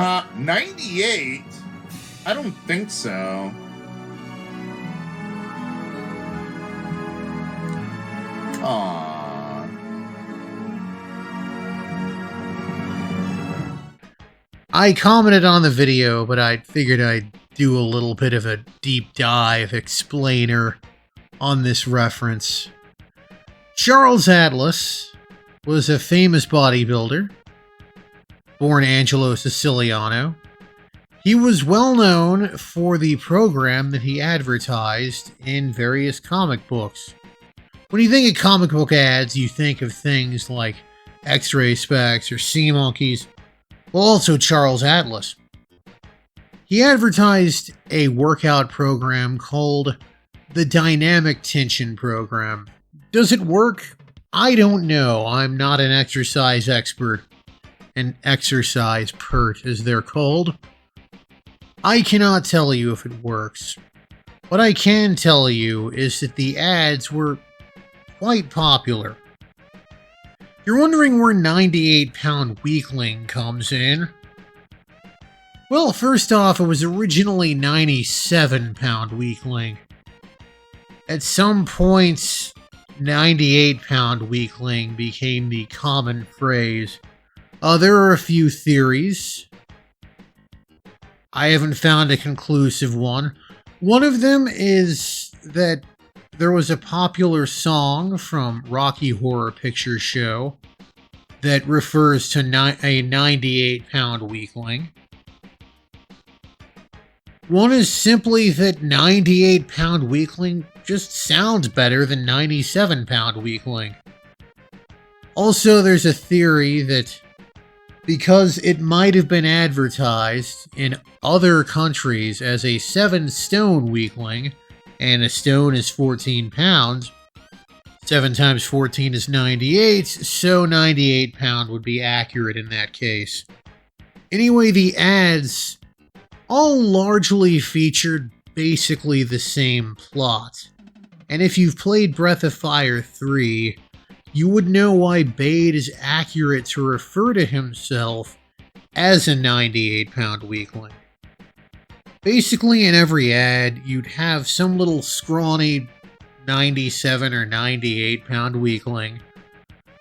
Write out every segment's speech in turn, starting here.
98? I don't think so. Aww. I commented on the video, but I figured I'd do a little bit of a deep dive explainer on this reference. Charles Atlas was a famous bodybuilder, born Angelo Siciliano. He was well known for the program that he advertised in various comic books. When you think of comic book ads, you think of things like X-Ray Specs or Sea Monkeys. Well, also Charles Atlas. He advertised a workout program called the Dynamic Tension Program. Does it work? I don't know. I'm not an exercise expert. An exercise pert, as they're called. I cannot tell you if it works. What I can tell you is that the ads were quite popular. You're wondering where 98-pound weakling comes in? Well, first off, it was originally 97-pound weakling. At some points, 98-pound weakling became the common phrase. There are a few theories. I haven't found a conclusive one. One of them is that there was a popular song from Rocky Horror Picture Show that refers to a 98-pound weakling. One is simply that 98-pound weakling just sounds better than 97-pound weakling. Also, there's a theory that because it might have been advertised in other countries as a 7-stone weakling, and a stone is 14 pounds. 7 times 14 is 98, so 98 pound would be accurate in that case. Anyway, the ads all largely featured basically the same plot. And if you've played Breath of Fire 3, you would know why Bade is accurate to refer to himself as a 98-pound weakling. Basically, in every ad, you'd have some little scrawny 97 or 98-pound weakling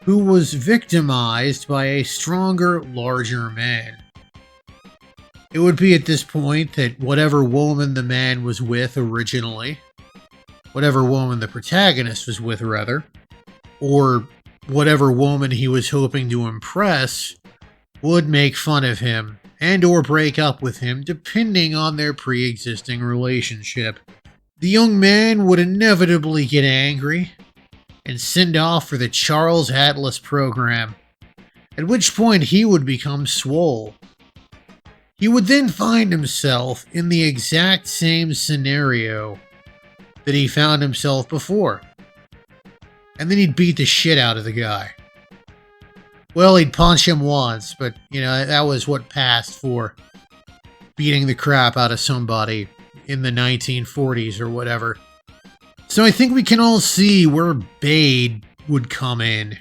who was victimized by a stronger, larger man. It would be at this point that whatever woman the man was with originally, whatever woman the protagonist was with, rather, or whatever woman he was hoping to impress, would make fun of him and or break up with him depending on their pre-existing relationship. The young man would inevitably get angry and send off for the Charles Atlas program, at which point he would become swole. He would then find himself in the exact same scenario that he found himself before. And then he'd beat the shit out of the guy. Well, he'd punch him once, but, that was what passed for beating the crap out of somebody in the 1940s or whatever. So I think we can all see where Bade would come in.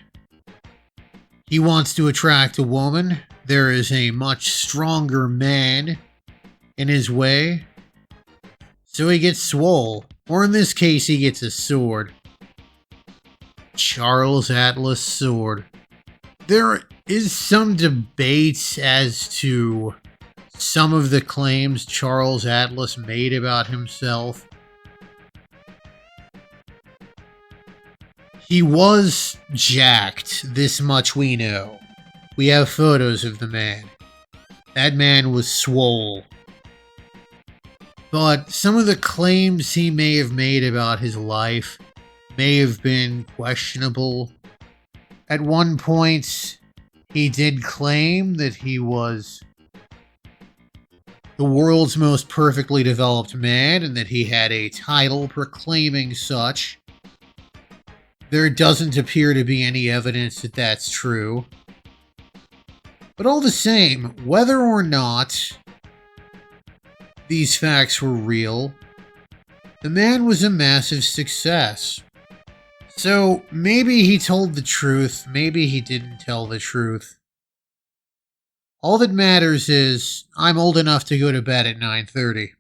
He wants to attract a woman. There is a much stronger man in his way. So he gets swole. Or in this case, he gets a sword. Charles Atlas sword. There is some debate as to some of the claims Charles Atlas made about himself. He was jacked, this much we know. We have photos of the man. That man was swole. But some of the claims he may have made about his life may have been questionable. At one point, he did claim that he was the world's most perfectly developed man and that he had a title proclaiming such. There doesn't appear to be any evidence that that's true. But all the same, whether or not these facts were real, the man was a massive success. So maybe he told the truth, maybe he didn't tell the truth. All that matters is I'm old enough to go to bed at 9:30.